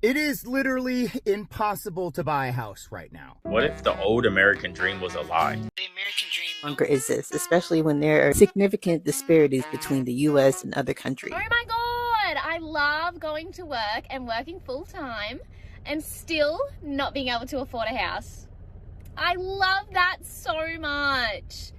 It is literally impossible to buy a house right now. What if the old American dream was a lie? The American dream no longer exists, especially when there are significant disparities between the U.S. and other countries. Oh my God, I love going to work and working full time and still not being able to afford a house. I love that so much.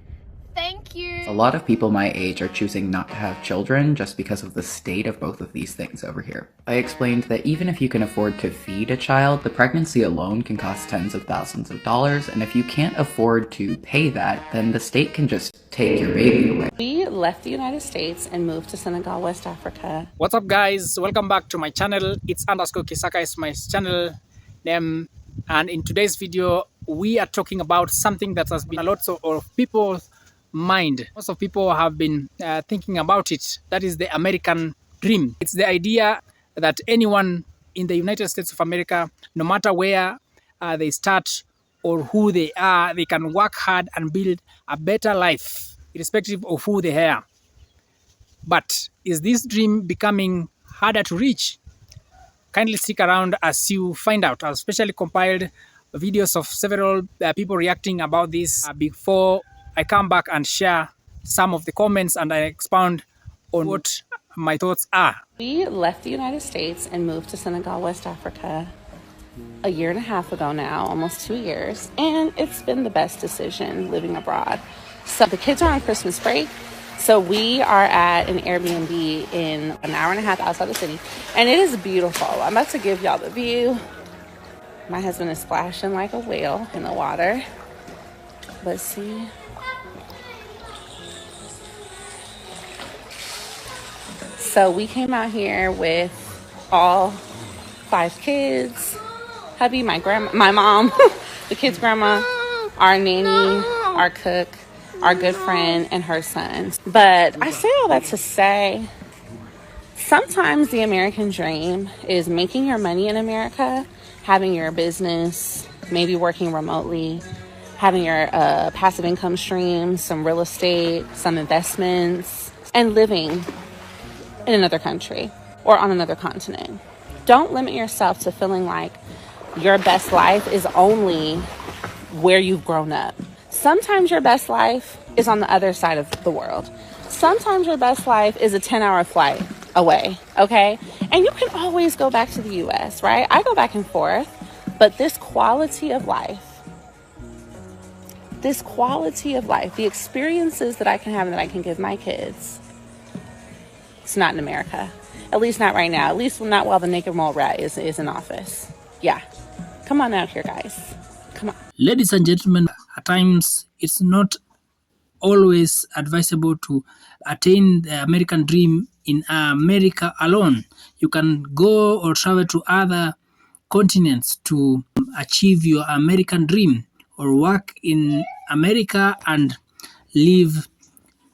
Thank you. A lot of people my age are choosing not to have children just because of the state of both of these things over here. I explained that even if you can afford to feed a child, the pregnancy alone can cost tens of thousands of dollars, and if you can't afford to pay that, then the state can just take your baby away. We left the United States and moved to Senegal, West Africa. What's up guys, welcome back to my channel. It's _Kisaka is my channel name, and in today's video we are talking about something that has been a lot of people's mind. Most of people have been thinking about it. That is the American dream. It's the idea that anyone in the United States of America, no matter where they start or who they are, they can work hard and build a better life irrespective of who they are. But is this dream becoming harder to reach? Kindly stick around as you find out. I've specially compiled videos of several people reacting about this before I come back and share some of the comments and I expound on what my thoughts are. We left the United States and moved to Senegal, West Africa a year and a half ago now, almost 2 years, and it's been the best decision living abroad. So the kids are on Christmas break, so we are at an Airbnb in an hour and a half outside the city, and it is beautiful. I'm about to give y'all the view. My husband is splashing like a whale in the water. Let's see. So we came out here with all 5 kids, hubby, my mom, the kids' grandma, our nanny, our cook, our good friend, and her son. But I say all that to say, sometimes the American dream is making your money in America, having your business, maybe working remotely, having your passive income stream, some real estate, some investments, and living in another country or on another continent. Don't limit yourself to feeling like your best life is only where you've grown up. Sometimes your best life is on the other side of the world. Sometimes your best life is a 10-hour flight away, okay? And you can always go back to the US, right? I go back and forth, but this quality of life, the experiences that I can have and that I can give my kids, it's not in America. At least not right now. At least not while the naked mole rat is in office. Yeah. Come on out here, guys. Come on. Ladies and gentlemen, at times it's not always advisable to attain the American dream in America alone. You can go or travel to other continents to achieve your American dream, or work in America and live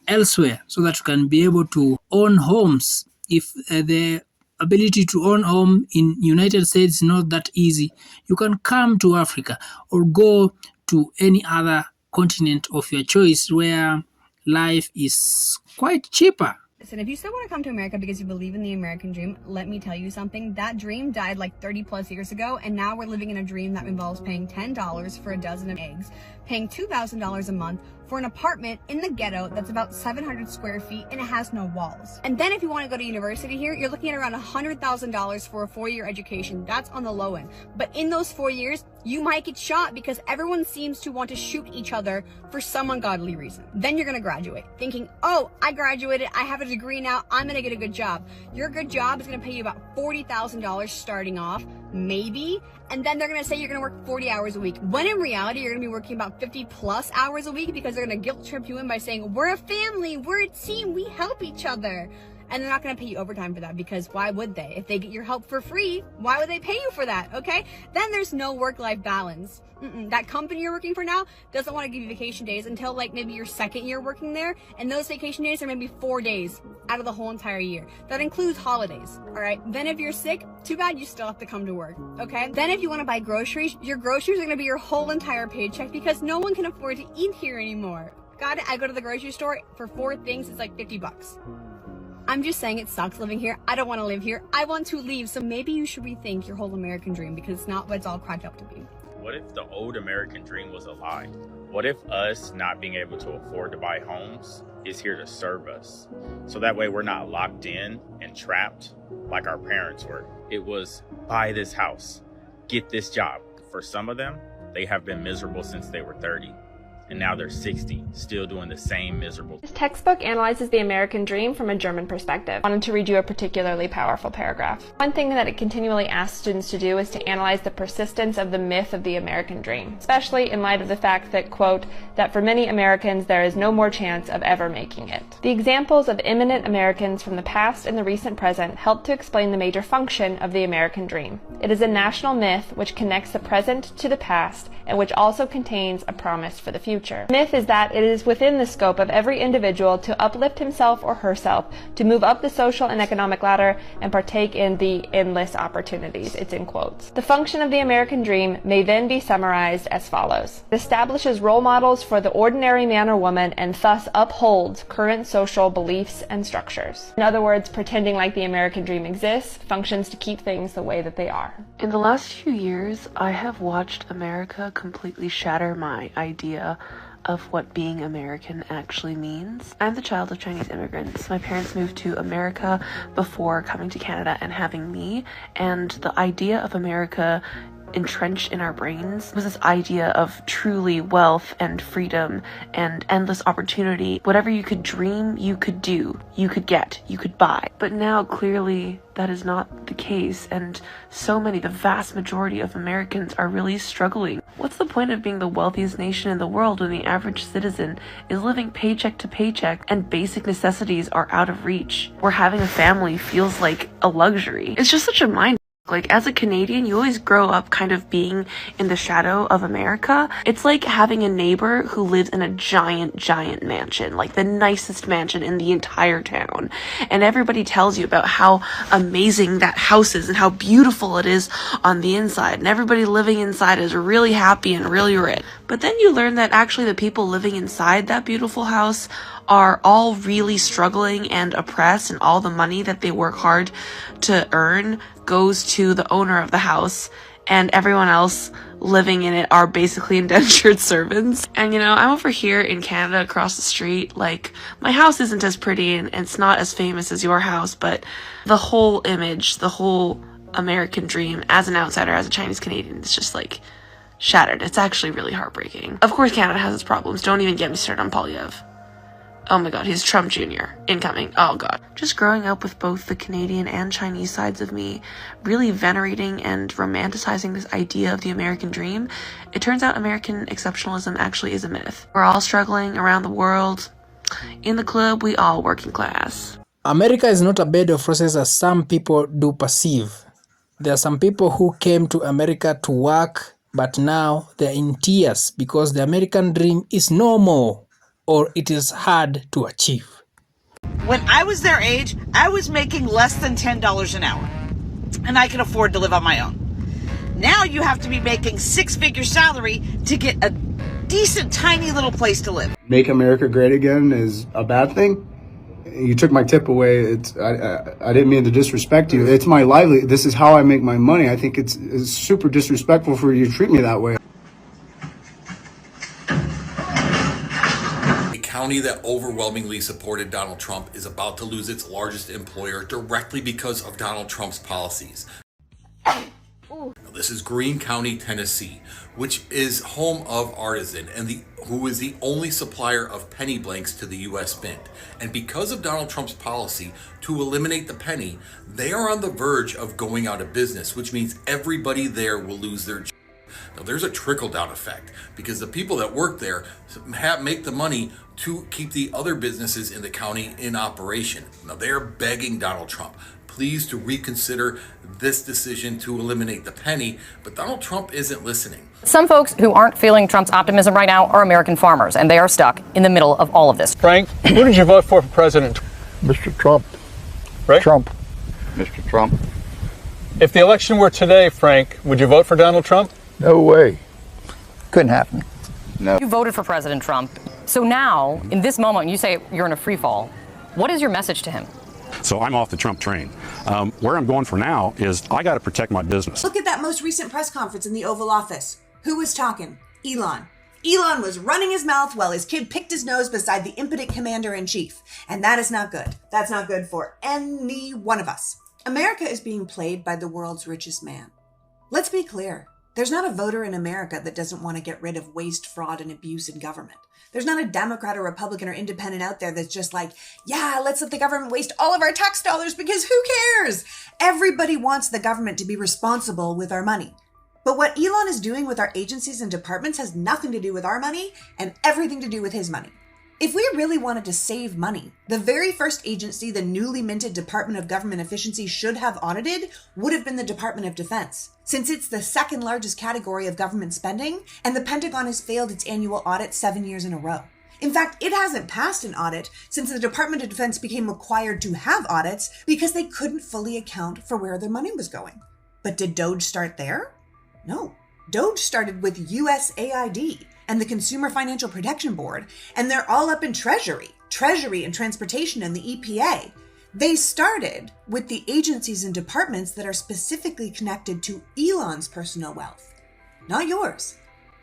elsewhere so that you can be able to own homes. If the ability to own home in United States is not that easy, you can come to Africa or go to any other continent of your choice where life is quite cheaper. Listen, if you still want to come to America because you believe in the American dream, let me tell you something. That dream died like 30 plus years ago, and now we're living in a dream that involves paying $10 for a dozen of eggs, paying $2,000 a month for an apartment in the ghetto that's about 700 square feet and it has no walls. And then if you want to go to university here, you're looking at around $100,000 for a 4-year education. That's on the low end. But in those 4 years, you might get shot because everyone seems to want to shoot each other for some ungodly reason. Then you're going to graduate thinking, oh, I graduated, I have a degree now, I'm going to get a good job. Your good job is going to pay you about $40,000 starting off, maybe, and then they're going to say you're going to work 40 hours a week, when in reality you're going to be working about 50 plus hours a week because they're going to guilt trip you in by saying, we're a family, we're a team, we help each other. And they're not going to pay you overtime for that, because why would they? If they get your help for free, why would they pay you for that? Okay, then there's no work-life balance. That company you're working for now doesn't want to give you vacation days until like maybe your 2nd year working there, and those vacation days are maybe 4 days out of the whole entire year. That includes holidays. All right, then if you're sick, too bad, you still have to come to work. Okay, then if you want to buy groceries, your groceries are going to be your whole entire paycheck because no one can afford to eat here anymore. Got it? I go to the grocery store for 4 things, it's like 50 bucks. I'm just saying it sucks living here. I don't want to live here. I want to leave. So maybe you should rethink your whole American dream because it's not what it's all cracked up to be. What if the old American dream was a lie? What if us not being able to afford to buy homes is here to serve us? So that way we're not locked in and trapped like our parents were. It was buy this house, get this job. For some of them, they have been miserable since they were 30. And now they're 60, still doing the same miserable. This textbook analyzes the American dream from a German perspective. I wanted to read you a particularly powerful paragraph. One thing that it continually asks students to do is to analyze the persistence of the myth of the American dream, especially in light of the fact that, quote, that for many Americans there is no more chance of ever making it. The examples of eminent Americans from the past and the recent present help to explain the major function of the American dream. It is a national myth which connects the present to the past and which also contains a promise for the future. The myth is that it is within the scope of every individual to uplift himself or herself, to move up the social and economic ladder, and partake in the endless opportunities. It's in quotes. The function of the American dream may then be summarized as follows. It establishes role models for the ordinary man or woman and thus upholds current social beliefs and structures. In other words, pretending like the American dream exists functions to keep things the way that they are. In the last few years, I have watched America completely shatter my idea of what being American actually means. I'm the child of Chinese immigrants. My parents moved to America before coming to Canada and having me, and the idea of America entrenched in our brains was this idea of truly wealth and freedom and endless opportunity. Whatever you could dream, you could do, you could get, you could buy. But now clearly that is not the case, and so many, the vast majority of Americans are really struggling. What's the point of being the wealthiest nation in the world when the average citizen is living paycheck to paycheck and basic necessities are out of reach? Where having a family feels like a luxury. It's just such a mind. Like, as a Canadian, you always grow up kind of being in the shadow of America. It's like having a neighbor who lives in a giant mansion, like the nicest mansion in the entire town. And everybody tells you about how amazing that house is and how beautiful it is on the inside. And everybody living inside is really happy and really rich. But then you learn that actually the people living inside that beautiful house are all really struggling and oppressed, and all the money that they work hard to earn goes to the owner of the house, and everyone else living in it are basically indentured servants. And you know, I'm over here in Canada across the street, like, my house isn't as pretty and it's not as famous as your house, but the whole image, the whole American dream as an outsider, as a Chinese Canadian, is just like shattered. It's actually really heartbreaking. Of course Canada has its problems. Don't even get me started on Polyev. Oh my god, he's Trump Jr. incoming. Oh god. Just growing up with both the Canadian and Chinese sides of me, really venerating and romanticizing this idea of the American dream, it turns out American exceptionalism actually is a myth. We're all struggling around the world. In the club, we all working class. America is not a bed of roses as some people do perceive. There are some people who came to America to work, but now they're in tears because the American dream is no more, or it is hard to achieve. When I was their age, I was making less than $10 an hour, and I could afford to live on my own. Now you have to be making six-figure salary to get a decent, tiny little place to live. Make America great again is a bad thing. You took my tip away. I didn't mean to disrespect you. It's my livelihood. This is how I make my money. I think it's super disrespectful for you to treat me that way. County that overwhelmingly supported Donald Trump is about to lose its largest employer directly because of Donald Trump's policies. Now, this is Greene County, Tennessee, which is home of Artisan and who is the only supplier of penny blanks to the U.S. Mint. And because of Donald Trump's policy to eliminate the penny, they are on the verge of going out of business, which means everybody there will lose their job. Now, there's a trickle-down effect because the people that work there make the money to keep the other businesses in the county in operation. Now, they're begging Donald Trump, please, to reconsider this decision to eliminate the penny, but Donald Trump isn't listening. Some folks who aren't feeling Trump's optimism right now are American farmers, and they are stuck in the middle of all of this. Frank, who did you vote for president? Mr. Trump. Right? Trump. Mr. Trump. If the election were today, Frank, would you vote for Donald Trump? No way. Couldn't happen. No. You voted for President Trump. So now, in this moment, you say you're in a free fall. What is your message to him? So I'm off the Trump train. Where I'm going for now is I got to protect my business. Look at that most recent press conference in the Oval Office. Who was talking? Elon. Elon was running his mouth while his kid picked his nose beside the impotent commander-in-chief. And that is not good. That's not good for any one of us. America is being played by the world's richest man. Let's be clear. There's not a voter in America that doesn't want to get rid of waste, fraud, and abuse in government. There's not a Democrat or Republican or independent out there that's just like, yeah, let's let the government waste all of our tax dollars because who cares? Everybody wants the government to be responsible with our money. But what Elon is doing with our agencies and departments has nothing to do with our money and everything to do with his money. If we really wanted to save money, the very first agency the newly minted Department of Government Efficiency should have audited would have been the Department of Defense, since it's the second largest category of government spending, and the Pentagon has failed its annual audit 7 years in a row. In fact, it hasn't passed an audit since the Department of Defense became required to have audits because they couldn't fully account for where their money was going. But did DOGE start there? No. DOGE started with USAID and the Consumer Financial Protection Board, and they're all up in Treasury and Transportation and the EPA. They started with the agencies and departments that are specifically connected to Elon's personal wealth. Not yours.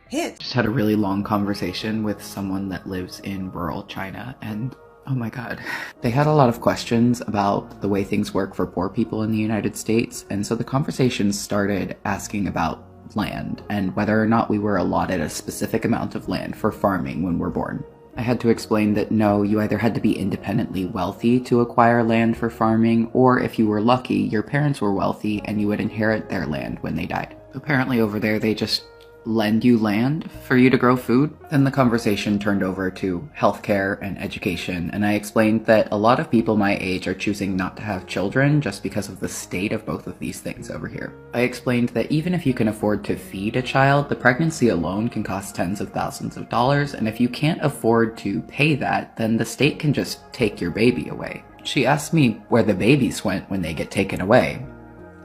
His. Just had a really long conversation with someone that lives in rural China, and oh my god. They had a lot of questions about the way things work for poor people in the United States, and so the conversation started asking about land and whether or not we were allotted a specific amount of land for farming when we're born. I had to explain that no, you either had to be independently wealthy to acquire land for farming, or if you were lucky, your parents were wealthy and you would inherit their land when they died. Apparently over there they just lend you land for you to grow food. Then the conversation turned over to healthcare and education, and I explained that a lot of people my age are choosing not to have children just because of the state of both of these things over here. I explained that even if you can afford to feed a child, the pregnancy alone can cost tens of thousands of dollars, and if you can't afford to pay that, then the state can just take your baby away. She asked me where the babies went when they get taken away,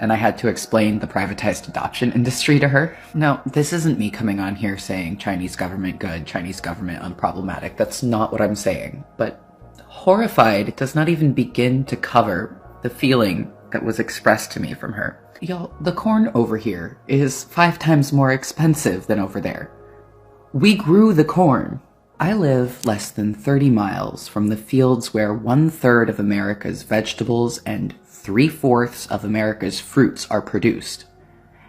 and I had to explain the privatized adoption industry to her. No, this isn't me coming on here saying Chinese government good, Chinese government unproblematic. That's not what I'm saying. But horrified does not even begin to cover the feeling that was expressed to me from her. Y'all, the corn over here is 5 times more expensive than over there. We grew the corn. I live less than 30 miles from the fields where 1/3 of America's vegetables and 3/4 of America's fruits are produced,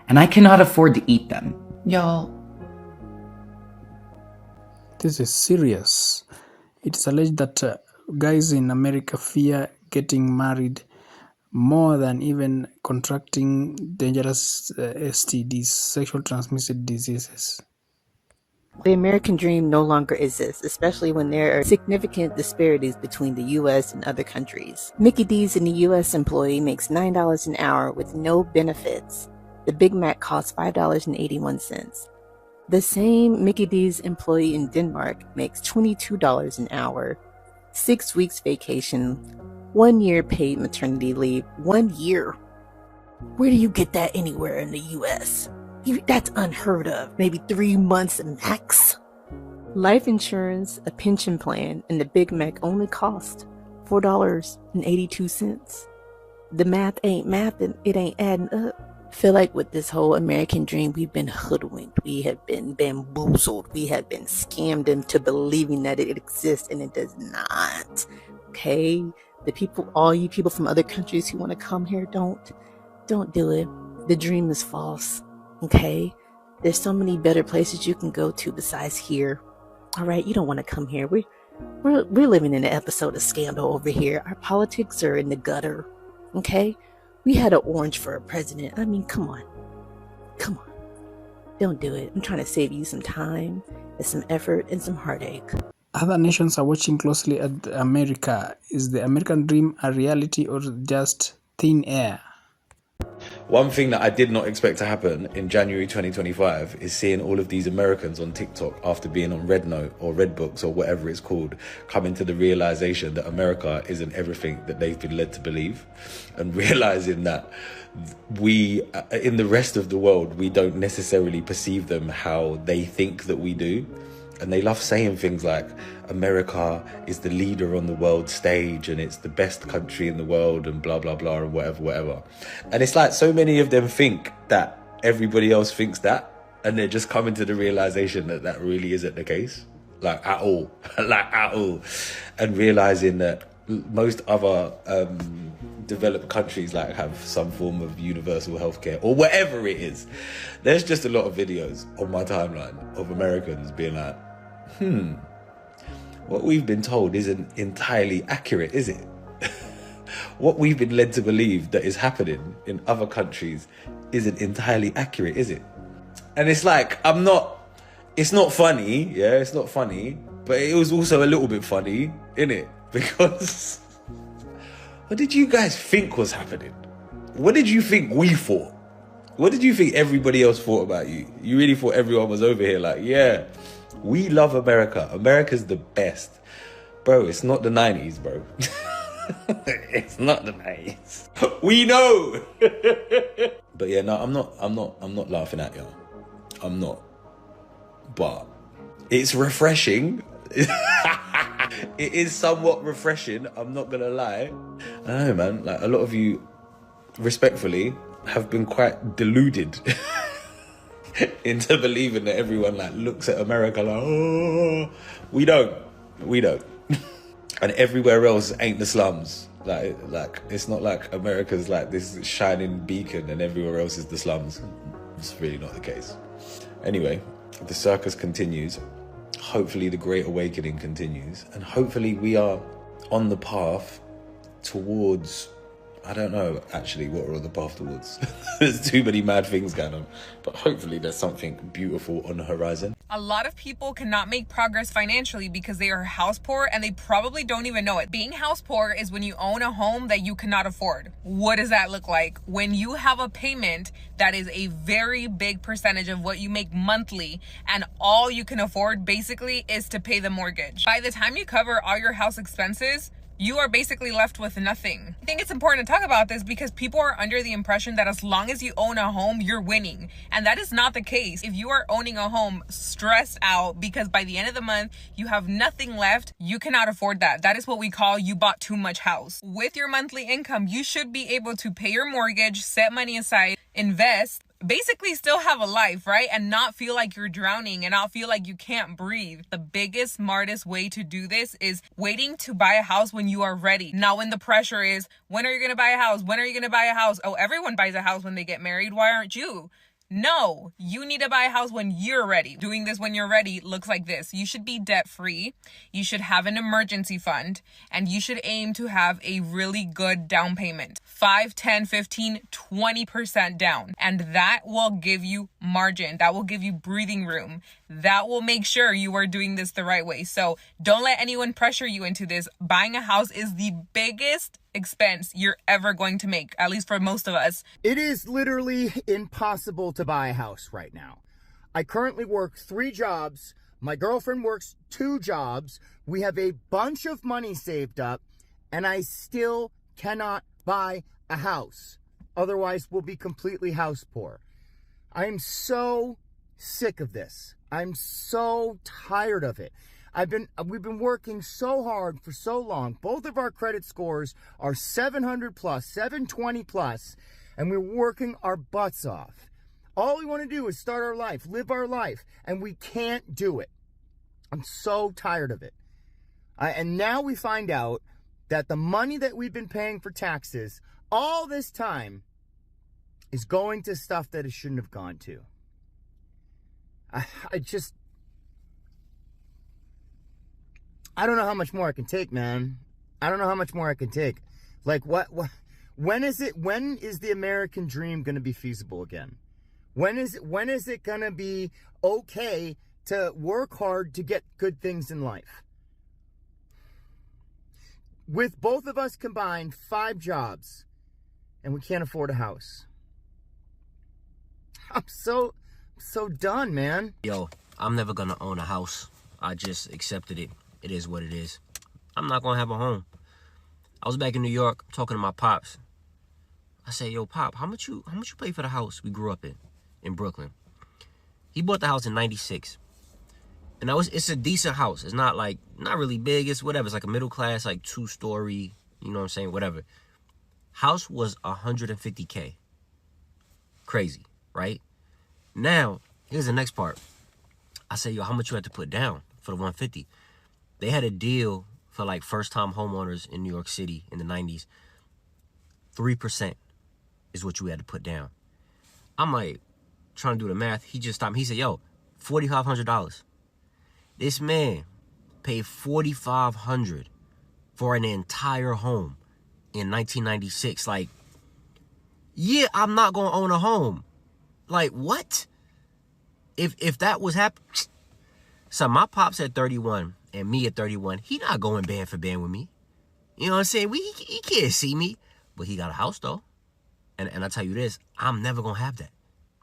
and I cannot afford to eat them. Y'all. This is serious. It is alleged that guys in America fear getting married more than even contracting dangerous STDs, sexual transmitted diseases. The American dream no longer exists, especially when there are significant disparities between the U.S. and other countries. Mickey D's in the U.S. employee makes $9 an hour with no benefits. The Big Mac costs $5.81. The same Mickey D's employee in Denmark makes $22 an hour, 6 weeks vacation, 1 year paid maternity leave, 1 year. Where do you get that anywhere in the U.S.? That's unheard of. Maybe 3 months max. Life insurance, a pension plan, and the Big Mac only cost $4.82. The math ain't mathing. It ain't adding up. Feel like with this whole American dream, we've been hoodwinked. We have been bamboozled. We have been scammed into believing that it exists, and it does not. Okay? The people, all you people from other countries who want to come here, don't do it. The dream is false. Okay, there's so many better places you can go to besides here. All right, you don't want to come here. We're living in an episode of Scandal over here. Our politics are in the gutter. Okay, we had an orange for a president. I mean, come on, don't do it. I'm trying to save you some time and some effort and some heartache. Other nations are watching closely at America. Is the American dream a reality or just thin air? One thing that I did not expect to happen in January 2025 is seeing all of these Americans on TikTok after being on Red Note or Red Books or whatever it's called, coming to the realization that America isn't everything that they've been led to believe, and realizing that we, in the rest of the world, we don't necessarily perceive them how they think that we do. And they love saying things like America is the leader on the world stage and it's the best country in the world and blah, blah, blah, and whatever. And it's like so many of them think that everybody else thinks that, and they're just coming to the realization that that really isn't the case, like at all, like at all. And realizing that most other developed countries like have some form of universal healthcare or whatever it is. There's just a lot of videos on my timeline of Americans being like, what we've been told isn't entirely accurate, is it? What we've been led to believe that is happening in other countries isn't entirely accurate, is it? And it's like, it's not funny, yeah, it's not funny, but it was also a little bit funny, innit? Because what did you guys think was happening? What did you think we thought? What did you think everybody else thought about you? You really thought everyone was over here like, yeah, we love America. America's the best. Bro, it's not the 90s, bro. It's not the 90s. We know. But yeah, no, I'm not laughing at you. I'm not. But it's refreshing. It is somewhat refreshing, I'm not gonna lie. I don't know, man, like a lot of you, respectfully, have been quite deluded into believing that everyone like looks at America like, oh, we don't. And everywhere else ain't the slums. Like it's not like America's like this shining beacon and everywhere else is the slums. It's really not the case. Anyway, the circus continues. Hopefully the Great Awakening continues, and hopefully we are on the path towards, I don't know actually what we're on the path towards. There's too many mad things going on, but hopefully there's something beautiful on the horizon. A lot of people cannot make progress financially because they are house poor and they probably don't even know it. Being house poor is when you own a home that you cannot afford. What does that look like? When you have a payment that is a very big percentage of what you make monthly and all you can afford basically is to pay the mortgage. By the time you cover all your house expenses, you are basically left with nothing. I think it's important to talk about this because people are under the impression that as long as you own a home, you're winning. And that is not the case. If you are owning a home stressed out because by the end of the month, you have nothing left, you cannot afford that. That is what we call you bought too much house. With your monthly income, you should be able to pay your mortgage, set money aside, invest, basically still have a life, right? And not feel like you're drowning and not feel like you can't breathe. The biggest, smartest way to do this is waiting to buy a house when you are ready. Not when the pressure is, when are you going to buy a house? When are you going to buy a house? Oh, everyone buys a house when they get married. Why aren't you? No, you need to buy a house when you're ready. Doing this when you're ready looks like this. You should be debt free. You should have an emergency fund, and you should aim to have a really good down payment. 5, 10, 15, 20% down. And that will give you margin. That will give you breathing room. That will make sure you are doing this the right way. So don't let anyone pressure you into this. Buying a house is the biggest expense you're ever going to make, at least for most of us. It is literally impossible to buy a house right now. I currently work 3 jobs. My girlfriend works 2 jobs. We have a bunch of money saved up, and I still cannot buy a house. Otherwise, we'll be completely house poor. I am so sick of this. I'm so tired of it. We've been working so hard for so long. Both of our credit scores are 700 plus, 720 plus, and we're working our butts off. All we want to do is start our life, live our life, and we can't do it. I'm so tired of it. And now we find out that the money that we've been paying for taxes all this time is going to stuff that it shouldn't have gone to. I don't know how much more I can take, man. I don't know how much more I can take. Like, when is the American dream going to be feasible again? When is it going to be okay to work hard to get good things in life? With both of us combined, 5 jobs, and we can't afford a house. I'm so done, man. Yo, I'm never gonna own a house. I just accepted it. It is what it is. I'm not gonna have a home. I was back in New York talking to my pops. I said, yo, Pop, how much you pay for the house we grew up in Brooklyn? He bought the house in '96. And it's a decent house. It's not like, not really big. It's whatever. It's like a middle class, like 2-story, you know what I'm saying? Whatever. House was $150K. Crazy, right? Now, here's the next part. I say, yo, how much you had to put down for the 150? They had a deal for like first-time homeowners in New York City in the 90s. 3% is what you had to put down. I'm like, trying to do the math. He just stopped me. He said, yo, $4,500. This man paid $4,500 for an entire home in 1996. Like, yeah, I'm not going to own a home. Like, what? If that was happening, so my pops at 31 and me at 31, he not going band for band with me. You know what I'm saying? He can't see me, but he got a house though. And I tell you this, I'm never going to have that.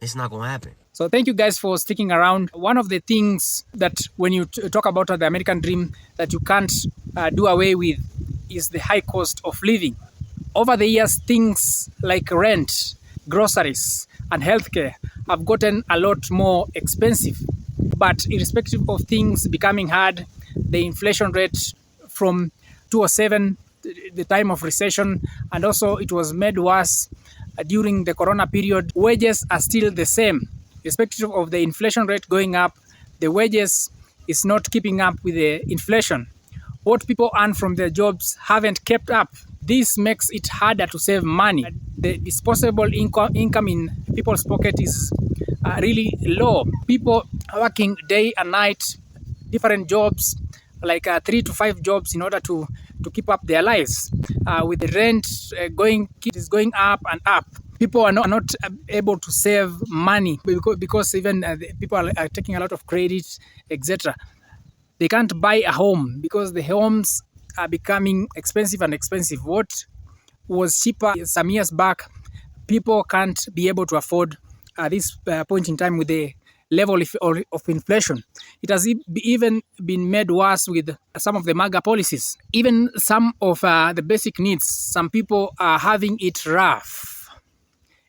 It's not going to happen. So thank you guys for sticking around. One of the things that when you talk about the American dream that you can't do away with is the high cost of living. Over the years, things like rent, groceries, and healthcare have gotten a lot more expensive. But irrespective of things becoming hard, the inflation rate from 2007, the time of recession, and also it was made worse during the corona period, wages are still the same. Irrespective of the inflation rate going up, the wages is not keeping up with the inflation. What people earn from their jobs haven't kept up. This makes it harder to save money. The disposable income in people's pocket is really low. People are working day and night, different jobs, like 3 to 5 jobs in order to keep up their lives. With the rent is going up and up. People are not able to save money because even people are taking a lot of credit, etc. They can't buy a home because the homes are becoming expensive and expensive. What was cheaper some years back, people can't be able to afford at this point in time with the level of inflation. It has even been made worse with some of the MAGA policies. Even some of the basic needs, some people are having it rough.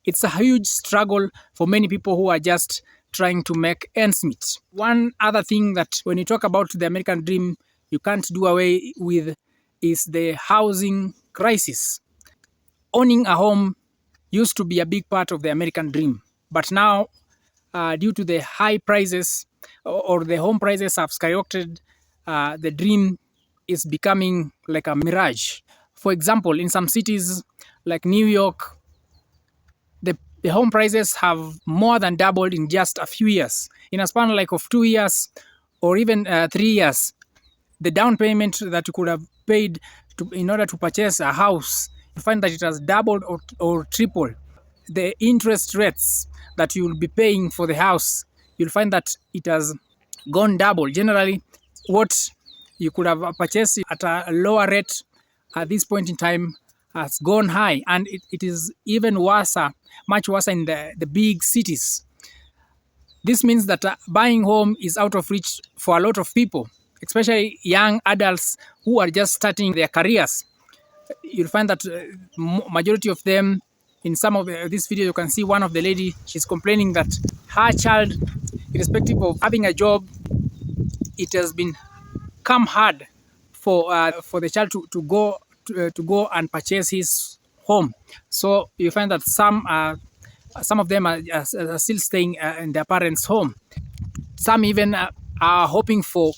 It's a huge struggle for many people who are just trying to make ends meet. One other thing that when you talk about the American dream, you can't do away with is the housing crisis. Owning a home used to be a big part of the American dream, but now due to the high prices or the home prices have skyrocketed, the dream is becoming like a mirage. For example, in some cities like New York, the home prices have more than doubled in just a few years. In a span like of 2 years or even 3 years, the down payment that you could have paid in order to purchase a house, you find that it has doubled or tripled. The interest rates that you will be paying for the house, you'll find that it has gone double. Generally, what you could have purchased at a lower rate at this point in time has gone high, and it is even worse, much worse in the big cities. This means that buying home is out of reach for a lot of people, especially young adults who are just starting their careers. You'll find that majority of them, in some of this video, you can see one of the lady, she's complaining that her child, irrespective of having a job, it has become hard for the child to go and purchase his home. So you find that some of them are still staying in their parents' home. Some even are hoping for,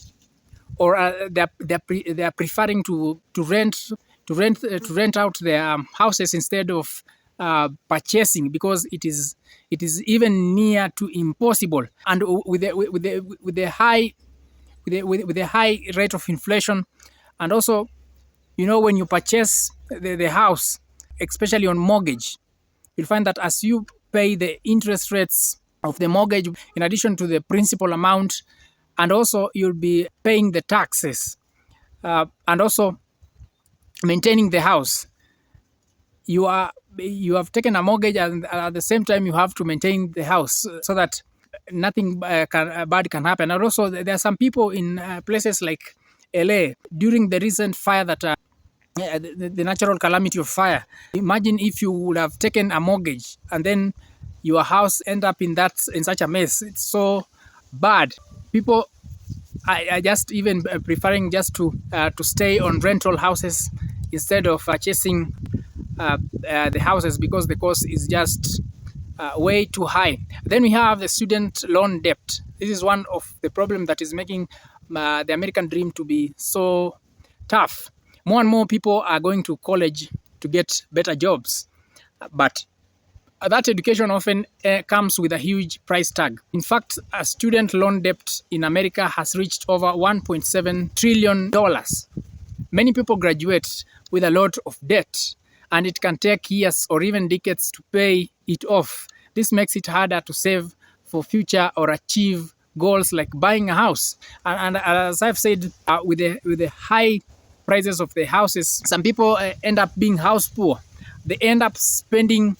or they're preferring to rent out their houses instead of purchasing, because it is even near to impossible. And with the high rate of inflation, and also, when you purchase the house, especially on mortgage, you'll find that as you pay the interest rates of the mortgage in addition to the principal amount, and also you'll be paying the taxes and also maintaining the house. You have taken a mortgage, and at the same time you have to maintain the house so that nothing bad can happen. And also there are some people in places like LA during the recent fire that the natural calamity of fire. Imagine if you would have taken a mortgage and then your house end up in such a mess. It's so bad. People I just even preferring just to stay on rental houses instead of purchasing the houses, because the cost is just way too high. Then we have the student loan debt. This is one of the problems that is making the American dream to be so tough. More and more people are going to college to get better jobs, but that education often comes with a huge price tag. In fact, a student loan debt in America has reached over $1.7 trillion. Many people graduate with a lot of debt, and it can take years or even decades to pay it off. This makes it harder to save for future or achieve goals like buying a house. And as I've said, with the high prices of the houses, some people end up being house poor. They end up spending,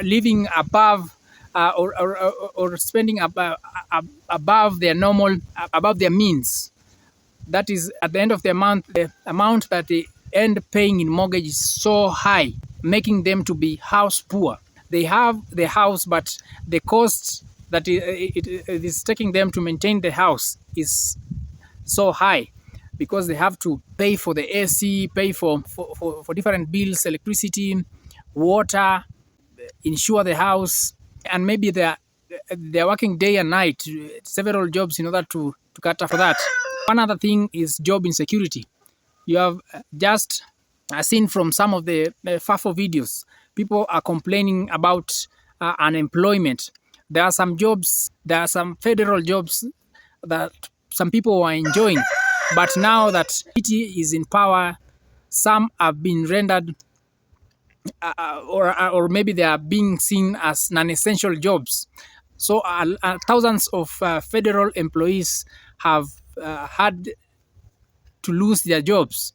living above or spending above their normal, above their means. That is, at the end of the month, the amount that they end paying in mortgage is so high, making them to be house poor. They have the house, but the cost that it is taking them to maintain the house is so high, because they have to pay for the AC, pay for different bills, electricity, water, insure the house, and maybe they're working day and night, several jobs in order to cater for that. One other thing is job insecurity. You have just seen from some of the FAFO videos, people are complaining about unemployment. There are some jobs, there are some federal jobs that some people are enjoying, but now that it is in power, some have been rendered or maybe they are being seen as non-essential jobs. So thousands of federal employees have had to lose their jobs.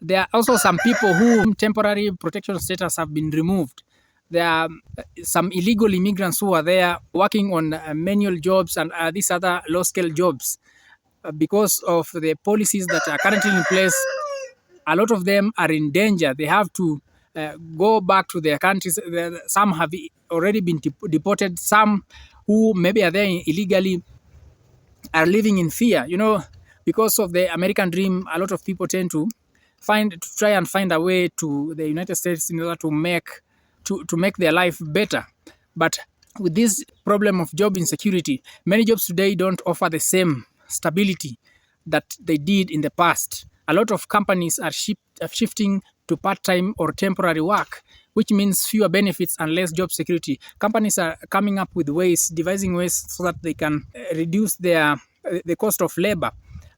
There are also some people who temporary protection status have been removed. There are some illegal immigrants who are there working on manual jobs and these other low-scale jobs. Because of the policies that are currently in place, a lot of them are in danger. They have to go back to their countries. Some have already been deported. Some who maybe are there illegally are living in fear. You know, because of the American dream, a lot of people tend to try and find a way to the United States in order to make their life better. But with this problem of job insecurity, many jobs today don't offer the same stability that they did in the past. A lot of companies are shifting to part-time or temporary work, which means fewer benefits and less job security. Companies are coming up with devising ways so that they can reduce the cost of labor.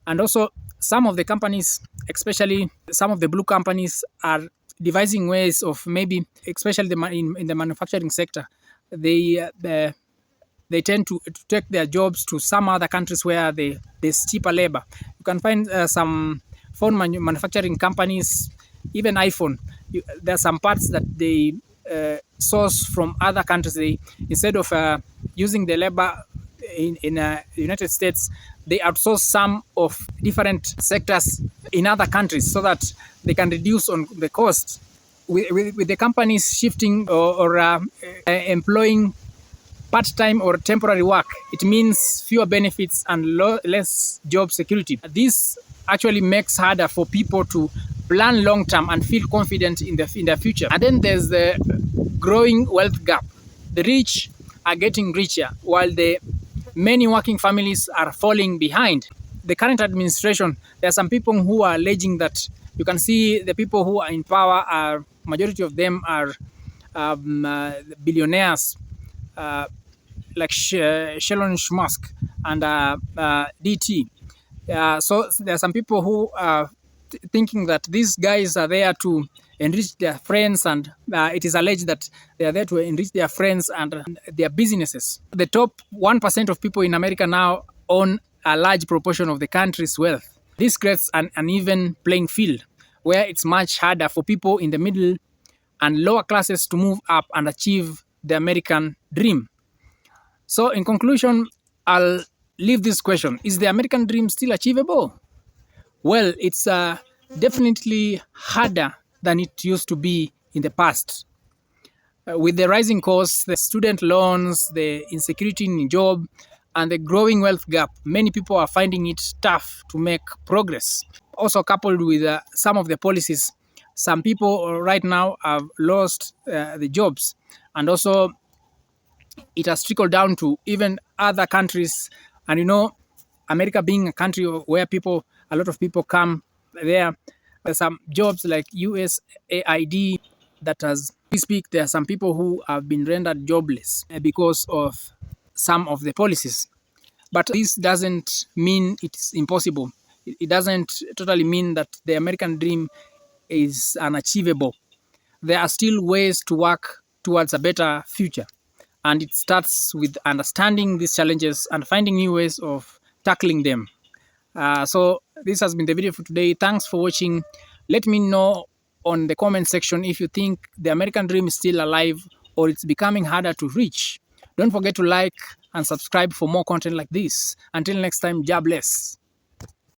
And also, some of the companies, especially some of the blue companies, are devising ways of maybe, especially in the manufacturing sector, they tend to take their jobs to some other countries where there's cheaper labor. You can find some phone manufacturing companies, even iPhone. There are some parts that they source from other countries. Instead of using the labor in the United States, they outsource some of different sectors in other countries so that they can reduce on the cost. With the companies shifting or employing part-time or temporary work, it means fewer benefits and less job security. This actually makes it harder for people to plan long-term and feel confident in their future. And then there's the growing wealth gap. The rich are getting richer while the many working families are falling behind. The current administration, there are some people who are alleging that you can see the people who are in power, majority of them are billionaires, like Elon Musk and DT. So there are some people who are thinking that these guys are there to enrich their friends, and it is alleged that they are there to enrich their friends and their businesses. The top 1% of people in America now own a large proportion of the country's wealth. This creates an uneven playing field where it's much harder for people in the middle and lower classes to move up and achieve the American dream. So in conclusion, I'll leave this question. Is the American dream still achievable? Well, it's definitely harder than it used to be in the past. With the rising costs, the student loans, the insecurity in job, and the growing wealth gap, many people are finding it tough to make progress. Also coupled with some of the policies, some people right now have lost the jobs, and also it has trickled down to even other countries. And you know, America being a country where a lot of people come there, there's some jobs like USAID that as we speak, there are some people who have been rendered jobless because of some of the policies. But this doesn't mean it's impossible. It doesn't totally mean that the American dream is unachievable. There are still ways to work towards a better future. And it starts with understanding these challenges and finding new ways of tackling them. So this has been the video for today. Thanks for watching. Let me know on the comment section if you think the American dream is still alive or it's becoming harder to reach. Don't forget to like and subscribe for more content like this. Until next time, God bless.